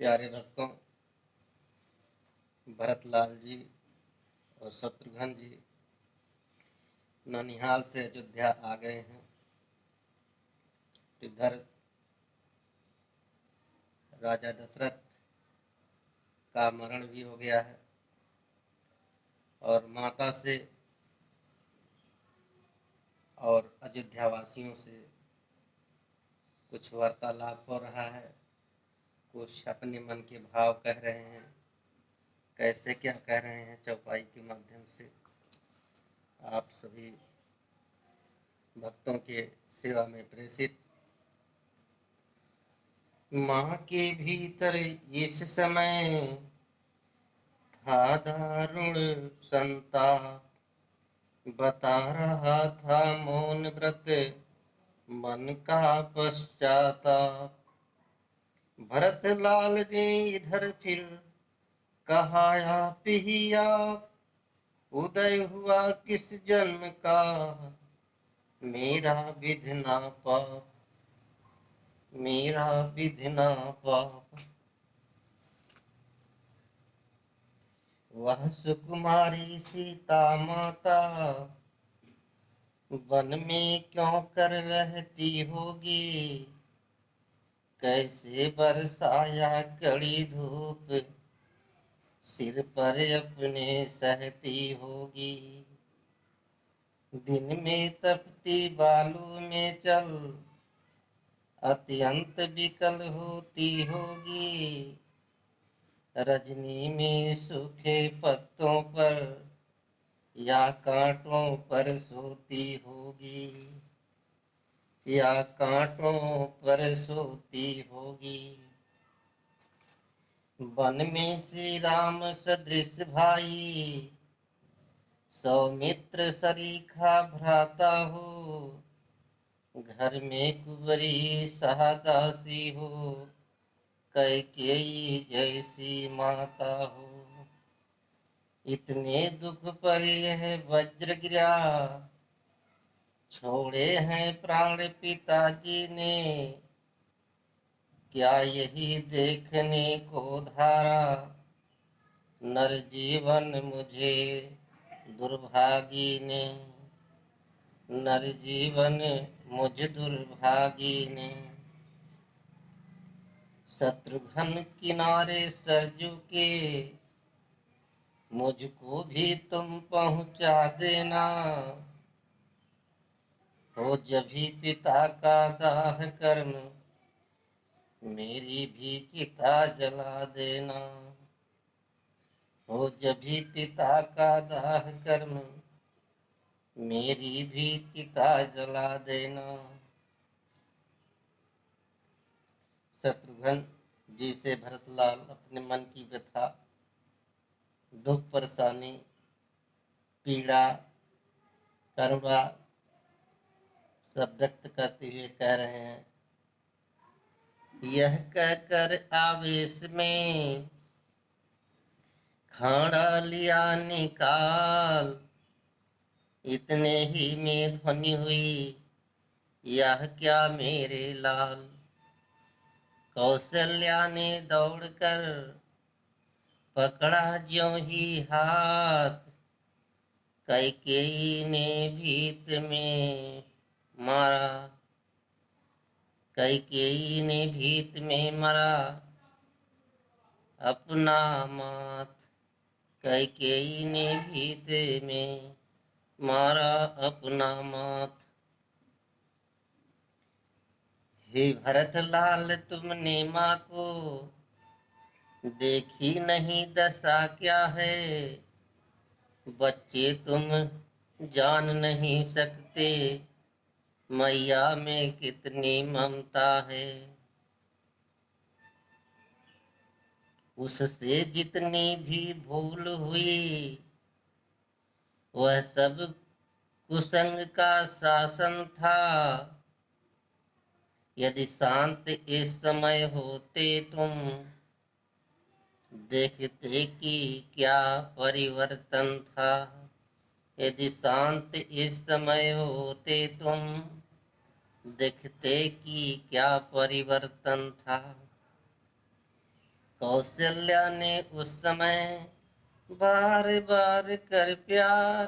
प्यारे भक्तों, भरतलाल जी और शत्रुघ्न जी ननिहाल से अयोध्या आ गए हैं। इधर राजा दशरथ का मरण भी हो गया है और माता से और अयोध्या वासियों से कुछ वार्तालाप हो रहा है। कुछ अपने मन के भाव कह रहे हैं। कैसे क्या कह रहे हैं चौपाई के माध्यम से आप सभी भक्तों के सेवा में प्रेषित। माँ के भीतर इस समय था दारुण संताप, बता रहा था मौन व्रत मन का पश्चाताप। भरत लाल ने इधर फिर कहा, आप ही आप, उदय हुआ किस जन्म का, मेरा विधना पाप, मेरा विधना पाप। वह सुकुमारी सीता माता वन में क्यों कर रहती होगी, कैसे बरसाया कड़ी धूप सिर पर अपने सहती होगी। दिन में तपती बालू में चल अत्यंत विकल होती होगी, रजनी में सूखे पत्तों पर या कांटों पर सोती होगी, या कांटों पर सोती होगी। वन में श्री राम सदृश भाई, सौमित्र सरीखा भ्राता हो, घर में कुंवरी सहदासी हो, कैकेयी जैसी माता हो। इतने दुख पर यह वज्र गिरा, छोड़े हैं प्राण पिताजी ने, क्या यही देखने को धारा, नर जीवन मुझे दुर्भागी ने, नर जीवन मुझ दुर्भागी ने। शत्रुघ्न किनारे सरजू के, मुझको भी तुम पहुंचा देना, हो जभी पिता का दाह कर्म, मेरी भी चिता जला देना, हो जभी पिता का दाह कर्म, मेरी भी चिता जला देना। शत्रुघ्न जी से भरतलाल अपने मन की व्यथा, दुख, परेशानी, पीड़ा, करुणा सब व्यक्त करते हुए कह रहे हैं। यह कहकर आवेश में खाड़ा लिया निकाल, इतने ही में ध्वनि हुई, यह क्या मेरे लाल। कौशल्या ने दौड़कर पकड़ा ज्यों ही हाथ, कैकेयी ने भीत में मारा, कैकेयी ने भीत में मरा अपना माथ, कैकेयी ने भीत में मारा अपना माथ। हे भरत लाल तुमने माँ को देखी नहीं दशा क्या है, बच्चे तुम जान नहीं सकते, मैया में कितनी ममता है। उससे जितनी भी भूल हुई, वह सब कुसंग का शासन था, यदि शांत इस समय होते तुम, देखते कि क्या परिवर्तन था। यदि शांत इस समय होते तुम, देखते कि क्या परिवर्तन था। कौशल्या ने उस समय बार बार कर प्यार,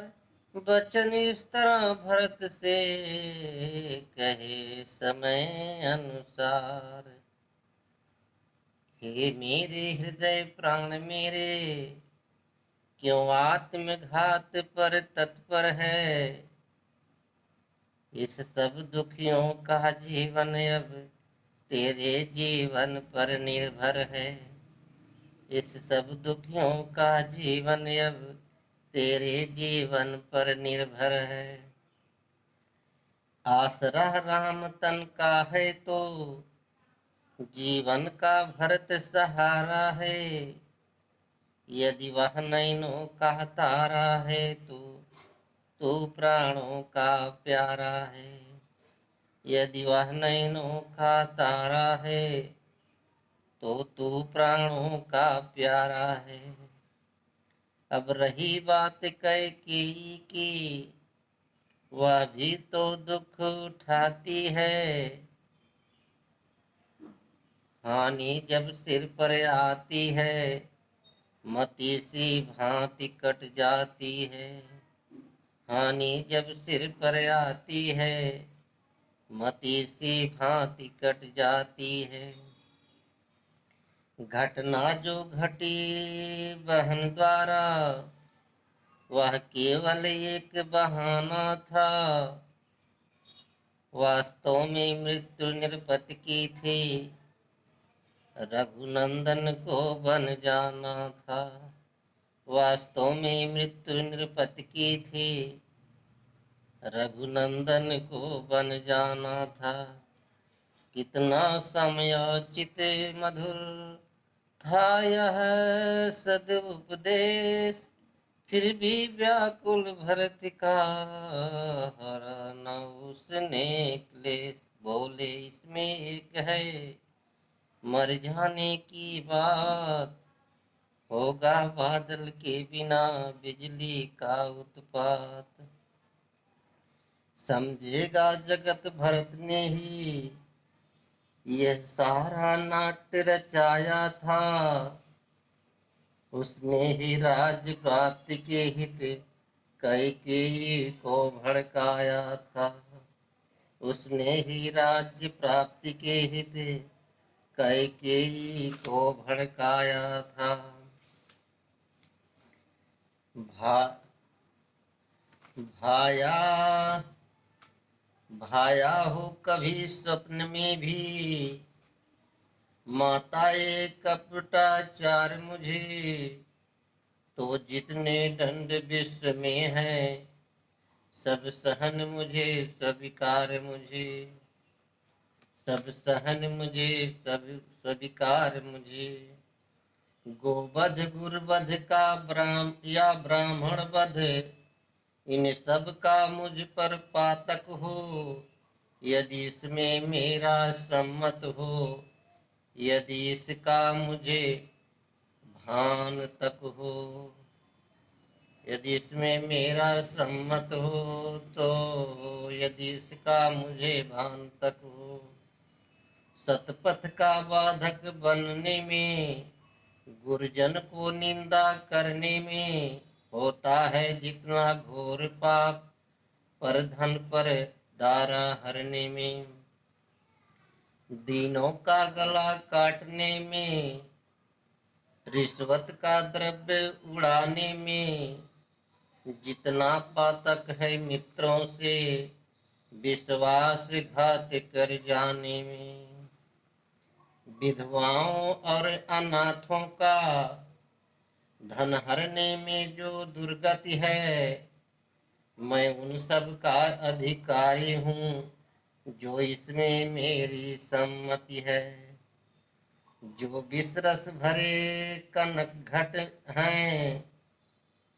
बचन इस तरह भरत से कहे समय अनुसार। हे मेरे हृदय प्राण मेरे, क्यों आत्मघात पर तत्पर है। इस सब दुखियों का जीवन अब तेरे जीवन पर निर्भर है। इस सब दुखियों का जीवन अब तेरे जीवन पर निर्भर है। आसरा राम तन का है तो जीवन का भरत सहारा है। यदि वह नैनों का तारा है तो तू प्राणों का प्यारा है। यदि वह नैनों का तारा है तो तू प्राणों का प्यारा है। अब रही बात कैकेयी की, वह भी तो दुख उठाती है। हानि जब सिर पर आती है, मति सी भांति कट जाती है। हानि जब सिर पर आती है, मति सी भांति कट जाती है। घटना जो घटी बहन द्वारा, वह केवल एक बहाना था। वास्तव में मृत्यु निरपत की थी, रघुनंदन को बन जाना था। वास्तव में मृत्यु निरपत की थी, रघुनंदन को बन जाना था। कितना समयोचित मधुर था यह सदुपदेश, फिर भी व्याकुल भरत का हरा न उसने क्लेश। बोले इसमें एक है मर जाने की बात, होगा बादल के बिना बिजली का उत्पात। समझेगा जगत भरत ने ही यह सारा नाट्य रचाया था। उसने ही राज्य प्राप्ति के हित कैकेयी को भड़काया था। उसने ही राज्य प्राप्ति के हित कैकेयी को भड़काया था। भाया भाया हो कभी स्वप्न में भी, माताए कपटाचार मुझे। तो जितने दंड विश्व में है, सब सहन मुझे स्वीकार मुझे। सब सहन मुझे सब स्वीकार मुझे। गोवध गुरवध का ब्राह्मण वध, इन सब का मुझ पर पातक हो। यदि इसमें मेरा सम्मत हो, यदि इसका मुझे भान तक हो। यदि इसमें मेरा सम्मत हो तो यदि इसका मुझे भान तक हो। सतपथ का बाधक बनने में, गुरुजन को निंदा करने में, होता है जितना घोर पाप पर धन पर दारा हरने में। दीनों का गला काटने में, रिश्वत का द्रव्य उड़ाने में, जितना पातक है मित्रों से विश्वासघात कर जाने में। विधवाओं और अनाथों का धन हरने में जो दुर्गति है, मैं उन सब का अधिकारी हूँ जो इसमें मेरी सम्मति है। जो विषरस भरे कनक घट हैं,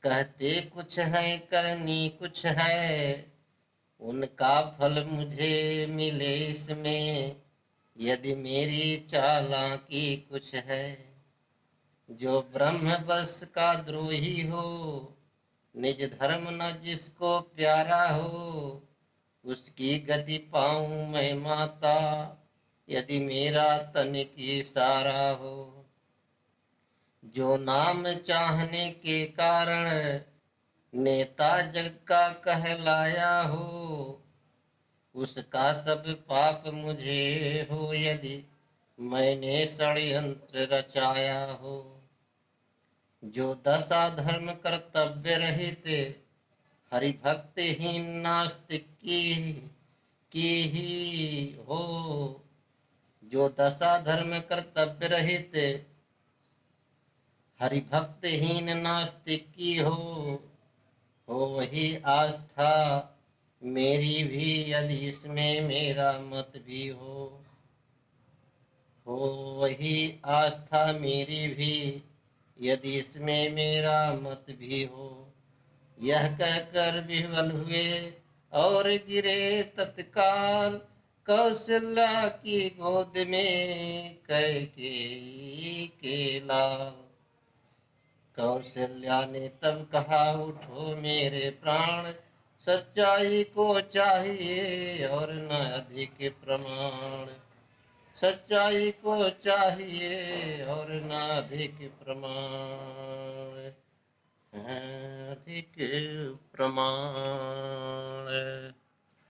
कहते कुछ है करनी कुछ है, उनका फल मुझे मिले इसमें यदि मेरी चालाकी कुछ है। जो ब्रह्म बस का द्रोही हो, निज धर्म न जिसको प्यारा हो, उसकी गति पाऊं मैं माता यदि मेरा तनिक इशारा हो। जो नाम चाहने के कारण नेता जग का कहलाया हो, उसका सब पाप मुझे हो यदि मैंने षड्यंत्र रचाया हो। जो दशा धर्म कर्तव्य रहित हरिभक्तहीन नास्तिक की ही हो। जो दशा धर्म कर्तव्य रहित हरिभक्तहीन नास्तिक की हो वही आस्था मेरी भी यदि इसमें मेरा मत भी हो वही आस्था मेरी भी यदि इसमें मेरा मत भी हो। यह कहकर विह्वल हुए और गिरे तत्काल कौशल्या की गोद में कैकेयी के लाल। कौशल्या ने तब कहा उठो मेरे प्राण, सच्चाई को चाहिए और न अधिक प्रमाण। सच्चाई को चाहिए और न अधिक प्रमाण, अधिक प्रमाण।